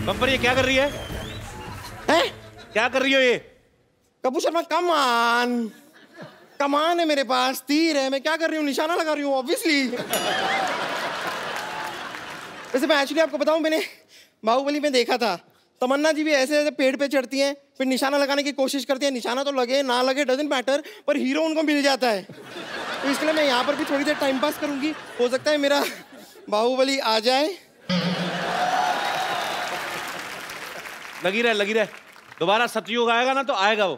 Bumper ये क्या कर रही है? हैं? क्या कर रही हो ये? कपूर शर्मा कमान है मेरे पास, तीर है, मैं क्या कर रही हूँ, निशाना लगा रही हूँ ऑब्वियसली। वैसे मैं एक्चुअली आपको बताऊं, मैंने बाहुबली में देखा था तमन्ना जी भी ऐसे ऐसे पेड़ पे चढ़ती हैं, फिर निशाना लगाने की कोशिश करती है, निशाना तो लगे ना लगे डजंट मैटर, पर हीरो उनको मिल जाता है। तो इसके लिए मैं यहाँ पर भी थोड़ी देर टाइम पास करूंगी, हो सकता है मेरा बाहुबली आ जाए। लगी रहे दोबारा सतयुग आएगा ना तो आएगा वो।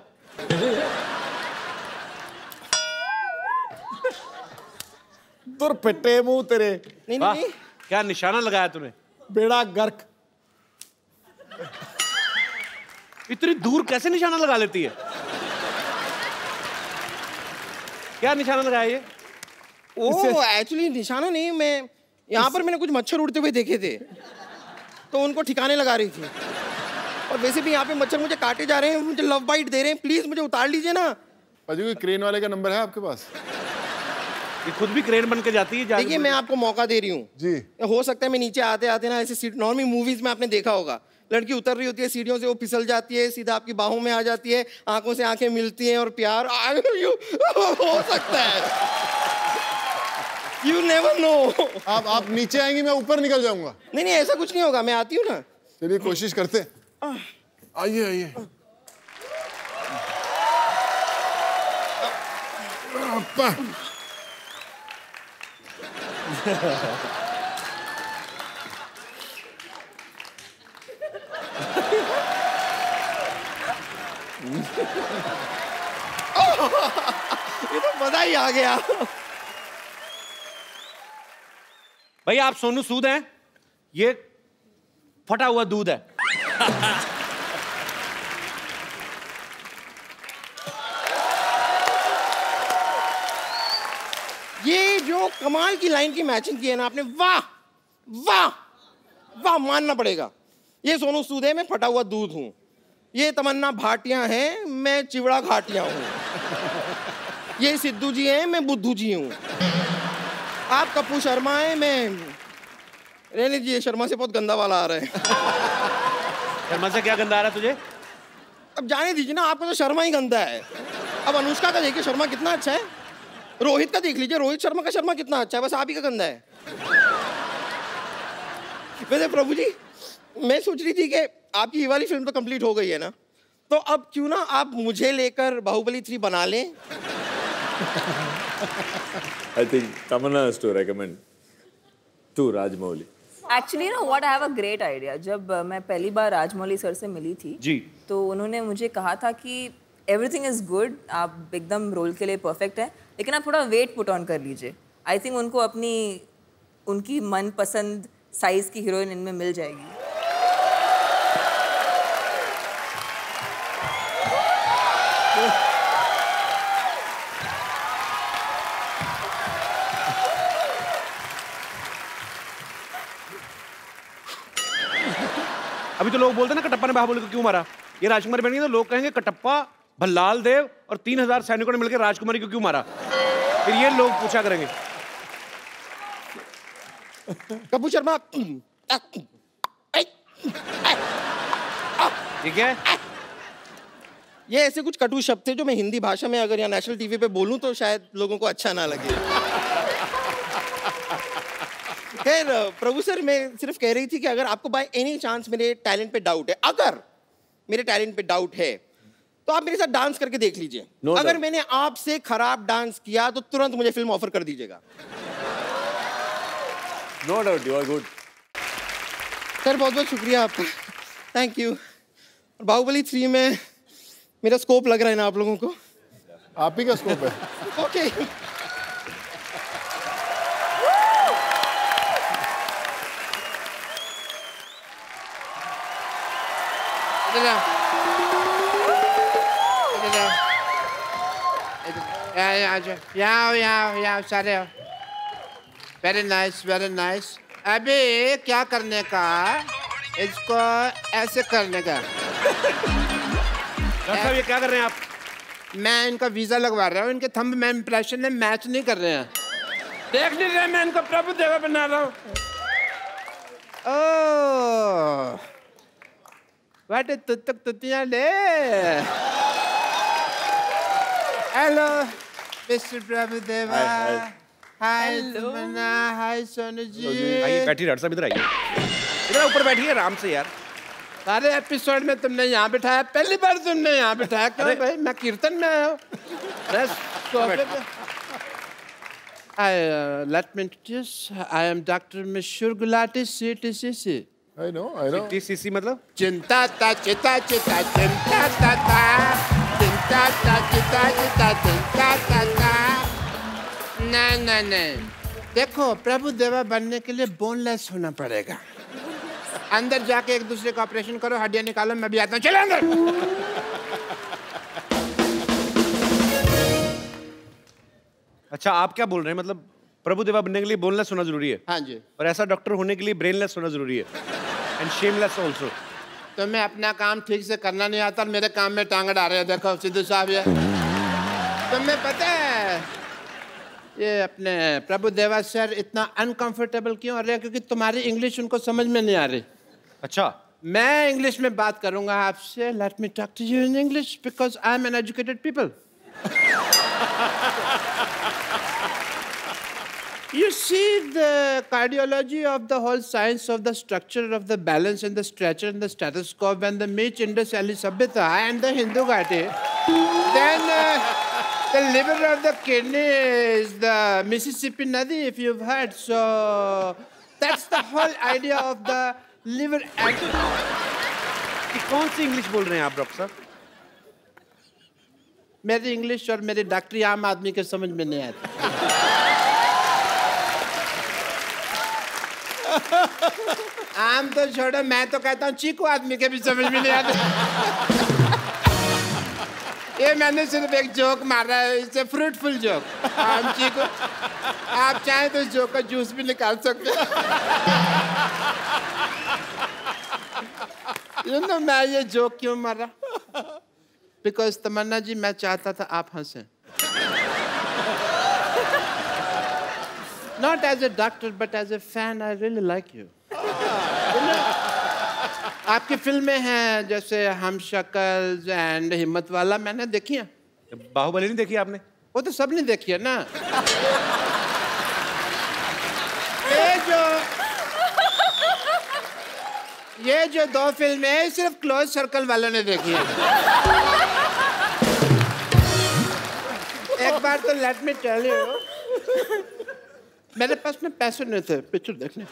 तुर पिटे मुंह तेरे। नहीं क्या निशाना लगाया तूने? बेड़ा गर्क। इतनी दूर कैसे निशाना लगा लेती है? क्या निशाना लगाया ये? ओ एक्चुअली निशाना नहीं, मैं यहाँ पर मैंने कुछ मच्छर उड़ते हुए देखे थे तो उनको ठिकाने लगा रही थी। और वैसे भी यहाँ पे मच्छर मुझे काटे जा रहे हैं, मुझे लव बाइट दे रहे हैं, प्लीज मुझे उतार लीजिए ना। पाजी कोई क्रेन वाले का नंबर है आपके पास? ये खुद भी क्रेन बन के जाती है। देखिए मैं आपको मौका दे रही हूँ जी। हो सकता है मैं नीचे आते आते ना ऐसे सीट, नॉर्मली मूवीज में आपने देखा होगा लड़की उतर रही होती है सीढ़ियों से, वो फिसल जाती है, सीधा आपकी बाहों में आ जाती है, आंखों से आंखें मिलती हैं और प्यार हो सकता है। You never know. आप नीचे आएंगी, मैं ऊपर निकल जाऊंगा। नहीं ऐसा कुछ नहीं होगा, मैं आती हूँ ना। चलिए कोशिश करते। आइए ये तो मजा ही आ गया। भाई आप सोनू सूद हैं, ये फटा हुआ दूध है। ये जो कमाल की लाइन की मैचिंग की है ना आपने, वाह वाह वाह मानना पड़ेगा। ये सोनू सूद है, मैं फटा हुआ दूध हूं। ये तमन्ना भाटिया है, मैं चिवड़ा घाटिया हूं। ये सिद्धू जी हैं, मैं बुद्धू जी हूं। आप कपूर शर्मा हैं, मैं रहने दीजिए, शर्मा से बहुत गंदा वाला आ रहा है। शर्मा से क्या गंदा आ रहा है तुझे? अब जाने दीजिए ना, आपका तो शर्मा ही गंदा है। अब अनुष्का का देखिए शर्मा कितना अच्छा है, रोहित का देख लीजिए, रोहित शर्मा का शर्मा कितना अच्छा है, बस आप ही का गंदा है। वैसे प्रभु जी मैं सोच रही थी कि आपकी ये वाली फिल्म तो कंप्लीट हो गई है ना, तो अब क्यों ना आप मुझे लेकर बाहुबली 3 बना लें। I think Tamanna has to recommend to Rajmouli. Actually, you know what? I have a great idea. जब मैं पहली बार राजमौली सर से मिली थी जी, तो उन्होंने मुझे कहा था कि एवरीथिंग इज गुड, आप एकदम रोल के लिए परफेक्ट हैं, लेकिन आप थोड़ा वेट पुट ऑन कर लीजिए। आई थिंक उनको उनकी मनपसंद साइज की हीरोइन इनमें मिल जाएगी। अभी तो लोग बोलते हैं ना कटप्पा ने बाहुबली को क्यों मारा। ये राजकुमारी बन गई तो लोग कहेंगे कटप्पा, भल्लाल देव और 3000 सैनिकों ने मिलकर राजकुमारी को क्यों मारा। फिर ये लोग पूछा करेंगे। कपूर शर्मा ठीक है, ये ऐसे कुछ कटु शब्द थे जो मैं हिंदी भाषा में अगर या नेशनल टीवी पे बोलूं तो शायद लोगों को अच्छा ना लगे। खैर प्रभु सर, मैं सिर्फ कह रही थी कि अगर आपको बाय एनी चांस मेरे टैलेंट पे डाउट है, अगर मेरे टैलेंट पे डाउट है तो आप मेरे साथ डांस करके देख लीजिए। अगर मैंने आपसे खराब डांस किया तो तुरंत मुझे फिल्म ऑफर कर दीजिएगा। No doubt, you are good. Sir बहुत बहुत शुक्रिया आपका, थैंक यू। बाहुबली 3 में मेरा स्कोप लग रहा है ना आप लोगों को? आप ही का स्कोप है। ओके या सारे वेरी नाइस वेरी नाइस। अभी क्या करने का, इसको ऐसे करने का। डॉक्टर साहब ये क्या कर रहे हैं आप? मैं इनका वीजा लगवा रहा हूँ, इनके थंब में इंप्रेशन में मैच नहीं कर रहे हैं। देख नहीं रहे, मैं इनको प्रभु देवा बना रहा हूँ। वाटे तुतक तुतियां ले हेलो मिस्टर प्रभुदेवा हाय तमन्ना हाय सोनू जी आइए बैठिए डॉक्टर साहब, इधर आइए, इधर ऊपर बैठिए आराम से यार। सारे एपिसोड में तुमने यहाँ बिठाया, पहली बार तुमने यहाँ बिठाया क्यों भाई? मैं कीर्तन में आया हूँ। Let me introduce. I am Dr. Mishur Gulati, CTCC. I know. TCC मतलब? चिंता ता चिता चिता चिंता ता ता चिंता ता चिता चिता चिंता ता ता। नहीं देखो, प्रभु देवा बनने के लिए बोनलेस होना पड़ेगा। अंदर जाके एक दूसरे का ऑपरेशन करो, हड्डियां निकालो, मैं भी आता हूँ। चलो अंदर। अच्छा आप क्या बोल रहे हैं, मतलब प्रभु देवा बनने के लिए बोनलेस होना जरूरी है? हाँ जी। और ऐसा डॉक्टर होने के लिए ब्रेनलेस होना जरूरी है, एंड शेमलेस ऑल्सो। तो मैं अपना काम ठीक से करना नहीं आता और मेरे काम में टांग अड़ा रहे हैं। देखो सिद्धू साहब, ये तुम्हें पता है ये अपने प्रभु देवा सर इतना अनकंफर्टेबल क्यों हो रहे हैं? क्योंकि तुम्हारी इंग्लिश उनको समझ में नहीं आ रही। अच्छा मैं इंग्लिश में बात करूंगा आपसे। Let me talk to you in English because I am an educated people. You see the cardiology of the whole science of the structure of the balance and the stretcher and the stethoscope and the Meech Indus Valley Sabhyata and the Hindu Ghati. Then the liver of the kidney is the Mississippi Nadi, if you've heard. So that's the whole idea of the liver. कौन सी English बोल रहे हैं आप doctor साहब? मेरी English और मेरी डॉक्टरी आम आदमी के समझ में नहीं आती। आम तो छोड़ो, मैं तो कहता हूँ चीकू आदमी के भी समझ में नहीं आते। ये मैंने सिर्फ एक जोक मारा है, इससे फ्रूटफुल जोक। आम चीकू, आप चाहें तो इस जोक का जूस भी निकाल सकते हैं। You know, मैं ये जोक क्यों मारा? Because तमन्ना जी, मैं चाहता था आप हंसें। Not as a doctor, but as a fan, I really like you. आपकी फिल्में हैं जैसे हम शक्ल एंड हिम्मत वाला, मैंने देखी है। बाहुबली नहीं देखी आपने? वो तो सब ने देखी है ना। ये जो दो फिल्में हैं सिर्फ क्लोज सर्कल वालों ने देखी है। एक बार तो लेट मी टेल यू, मेरे पास में पैसे नहीं थे पिक्चर देखने।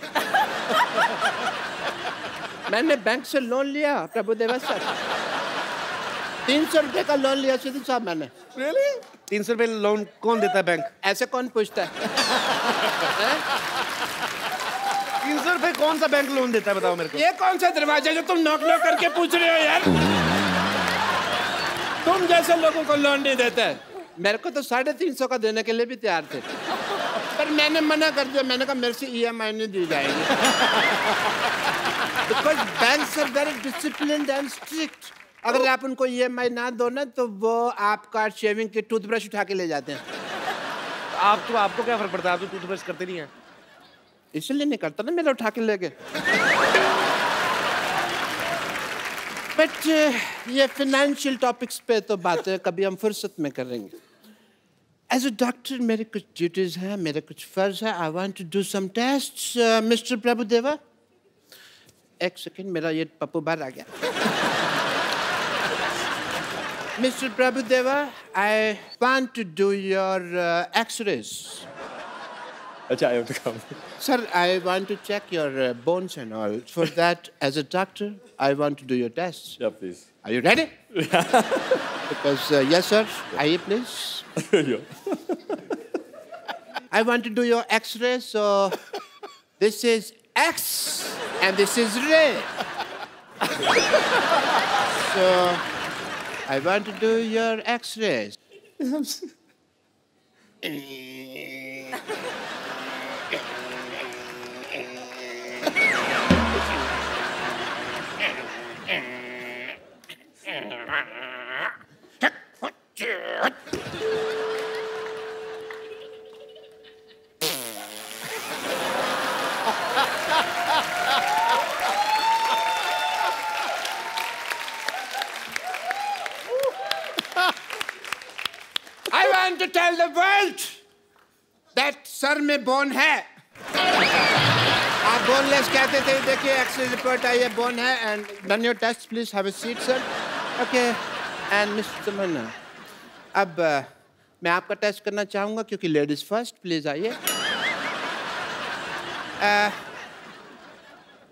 मैंने बैंक से लोन लिया प्रभु देवा सर, 300 रुपए का लोन लिया सिद्धू साहब मैंने। Really? 300 रुपए लोन कौन देता है बैंक? ऐसे कौन पूछता है? 300 रुपए कौन सा बैंक लोन देता है बताओ मेरे को? ये कौन सा दरवाजा जो तुम नॉक नॉक करके पूछ रहे हो यार? तुम जैसे लोगों को लोन नहीं देता है। मेरे को तो 350 का देने के लिए भी तैयार थे, पर मैंने मना कर दिया। मैंने कहा मेरे से EMI नहीं दी जाएगी। Because banks are very disciplined and strict. अगर आप उनको EMI ना दो ना तो वो आपका शेविंग की टूथब्रश उठा के ले जाते हैं। आपको क्या फर्क पड़ता है? आप तो टूथब्रश करते नहीं हैं। इसलिए नहीं करता ना, मेरा उठा के ले गए। बट ये फाइनेंशियल टॉपिक्स पे तो बातें कभी हम फुर्सत में करेंगे। एज अ डॉक्टर मेरे कुछ ड्यूटीज हैं, मेरे कुछ फर्ज है। I want to do some tests. Mister Prabhudeva, एक सेकेंड, मेरा ये पप्पू बाहर आ गया। Mister Prabhudeva, I want to do your x-rays. अच्छा, I have to come. Sir, I want to check your bones and all. For that, as a doctor, I want to do your tests. Yeah, please. Are you ready? Because, yes, sir. Aye, please. I want to do your X-ray, so this is X and this is ray. So, I want to do your X-rays. to tell the world that sir में bone है. आप boneless कहते थे. देखिए x ray report आई है, bone है. And done your test, please have a seat sir. Okay. And mister Tamanna, अब मैं आपका टेस्ट करना चाहूँगा क्योंकि लेडीज फर्स्ट. प्लीज आइए.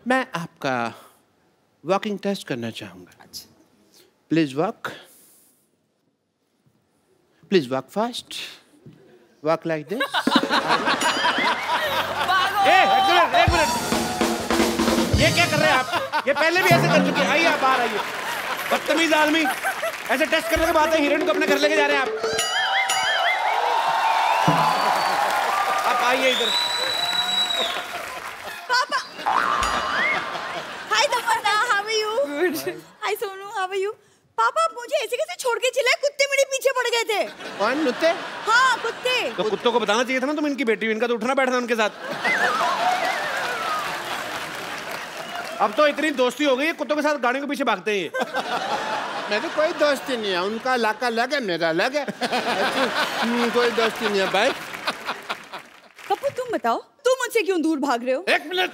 मैं आपका वॉकिंग टेस्ट करना चाहूँगा. Please walk. Please walk fast. Walk like this. एक मिनट. ये क्या कर रहे हैं आप? ये पहले भी ऐसे कर चुके हैं. आइए आप बाहर आइए. बदतमीज आदमी. ऐसे टेस्ट करने के बाद हीरोइन को अपने घर लेके जा रहे हैं आप. आप आइए इधर. पापा. Hi Tamanna, how are you? Good. Hi Sonu, how are you? पापा मुझे ऐसे कैसे छोड़ के चिल्लाए? कुत्ते मेरे पीछे पड़ गए थे. कौन कुत्ते? हाँ कुत्ते. तो कुत्तों को बताना चाहिए था ना तुम इनकी बेटी हो. इनका तो उठना बैठना उनके साथ. अब तो इतनी दोस्ती हो गई है, कुत्तों के साथ गाड़ियों के पीछे भागते हैं ये. मेरी कोई दोस्ती नहीं है. उनका इलाका अलग है, मेरा अलग है. कोई दोस्ती नहीं है भाई. पप्पू तुम बताओ, तुम मुझसे क्यों दूर भाग रहे हो? एक मिनट.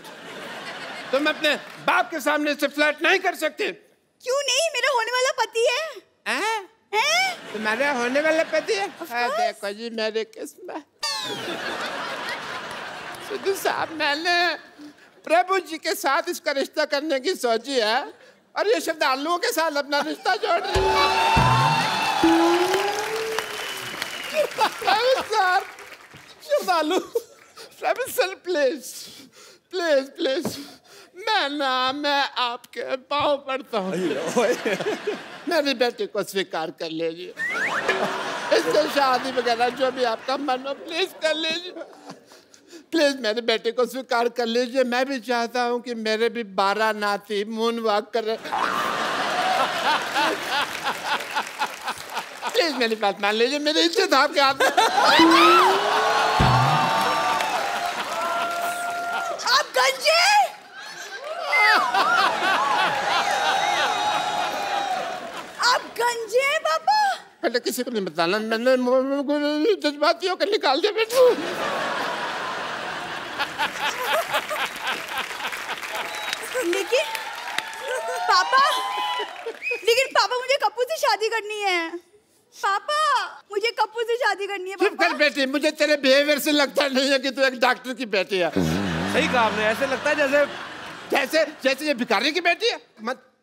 तुम अपने बाप के सामने से फ्लर्ट नहीं कर सकते. क्यों नहीं? मेरा होने वाला पति है. हैं? हैं? तुम्हारे होने वाला पति है? देखो जी मेरे किस्मत. सिद्धू साहब, मैंने प्रभु जी के साथ इसका रिश्ता करने की सोची है और ये श्रद्धालुओं के साथ अपना रिश्ता जोड़ रही है. श्रद्धालु, सर प्लीज प्लीज प्लीज. मैं आपके पाँव पड़ता हूँ. मेरी बेटी को स्वीकार कर लीजिए. इससे शादी वगैरह जो भी आपका मन हो प्लीज कर लीजिए. प्लीज मेरी बेटी को स्वीकार कर लीजिए. मैं भी चाहता हूँ कि मेरे भी 12 नाती मून वॉक करें. प्लीज मेरी बात मान लीजिए. मेरी इज्जत आपके हाथ में. आप गंजे. आप गंजे हैं पापा. पहले किसी को नहीं बताना. मैंने जज्बातियों को निकाल दिया बेटू. लेकिन पापा मुझे कप्पू से शादी करनी है. पापा मुझे कप्पू से शादी करनी है. चुप कर बेटी. मुझे तेरे बिहेवियर से लगता नहीं है कि तू एक डॉक्टर की बेटी है. सही कहा आपने. ऐसे लगता है जैसे ये भिखारी की बेटी है.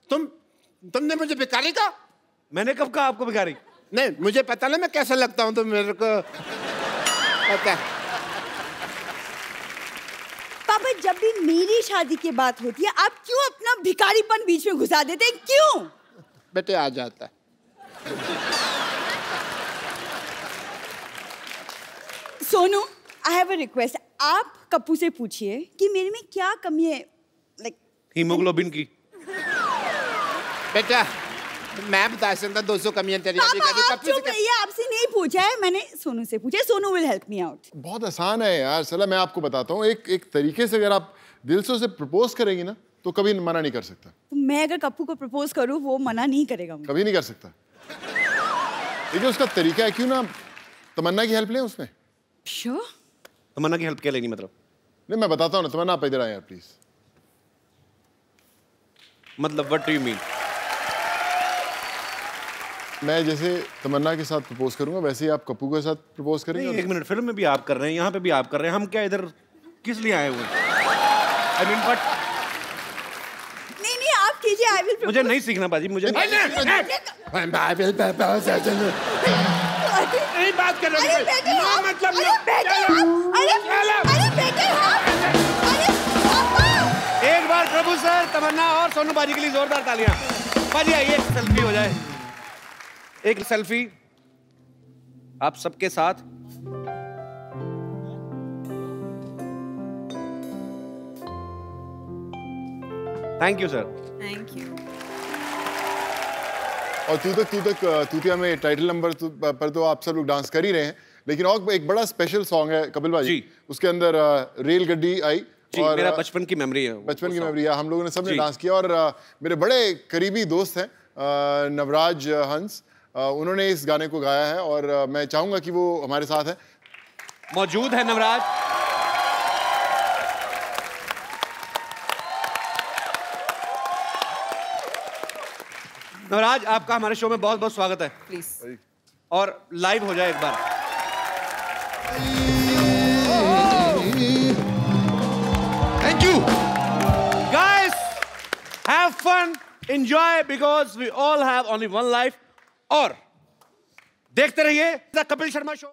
तुमने मुझे भिखारी कहा. मैंने कब कहा आपको भिखारी? नहीं मुझे पता ना मैं कैसा लगता हूँ. तो मेरे को पता है. पापा जब भी मेरी शादी की बात होती है आप क्यों अपना भिखारीपन बीच में घुसा देते हैं? क्यों? बेटे आ जाता है. Sonu, I have a request. आप कप्पू से पूछिए कि मेरे में क्या कमी है. लाइक हीमोग्लोबिन की. बेटा मैं बता सकता 200 कमियां तेरी. पापा आप चुप रहिए. आपसे नहीं पूछा है मैंने, सोनू से पूछा. Sonu will help me out. बहुत आसान है यार. चला मैं आपको बताता हूँ. एक तरीके से अगर आप दिल से उसे प्रपोज करेंगी ना तो कभी मना नहीं कर सकता. तो मैं अगर कप्पू को प्रपोज करूं वो मना नहीं करेगा मुझे. कभी नहीं कर सकता. देखिए उसका तरीका है. क्यों ना तमन्ना की हेल्प लें उसमें. श्योर. तमन्ना की हेल्प क्या लेनी मतलब? नहीं मैं बताता हूँ ना. तमन्ना आप इधर आए यार प्लीज. मतलब व्हाट डू यू मीन? मैं जैसे तमन्ना के साथ प्रपोज करूंगा वैसे ही आप कप्पू के साथ प्रपोज करेंगे. एक मिनट. फिल्म में भी आप कर रहे हैं, यहाँ पे भी आप कर रहे हैं. हम क्या इधर किस लिए आए हुए हैं? I mean, but नहीं आप कीजिए. I will. मुझे नहीं सीखना बाजी. मुझे नहीं बात कर रहे. अरे बेटे एक बार प्रभु सर, तमन्ना और सोनू बाजी के लिए जोरदार तालियां. बाजी आइए सेल्फी हो जाए. एक सेल्फी आप सबके साथ. Thank you sir. Thank you. और तूतिया में टाइटल नंबर पर तो आप सब लोग डांस कर ही रहे हैं. लेकिन और एक बड़ा स्पेशल सॉन्ग है कपिल भाई जी. उसके अंदर रेल गड्डी आई. और मेरा बचपन की मेमोरी है. बचपन की मेमोरी है. हम लोगों ने सबने डांस किया. और मेरे बड़े करीबी दोस्त हैं नवराज हंस. उन्होंने इस गाने को गाया है और मैं चाहूंगा कि वो हमारे साथ है, मौजूद है नवराज। नवराज, आपका हमारे शो में बहुत बहुत स्वागत है। प्लीज। और लाइव हो जाए एक बार। Thank you Guys, have fun, enjoy because we all have only one life. और देखते रहिए द कपिल शर्मा शो।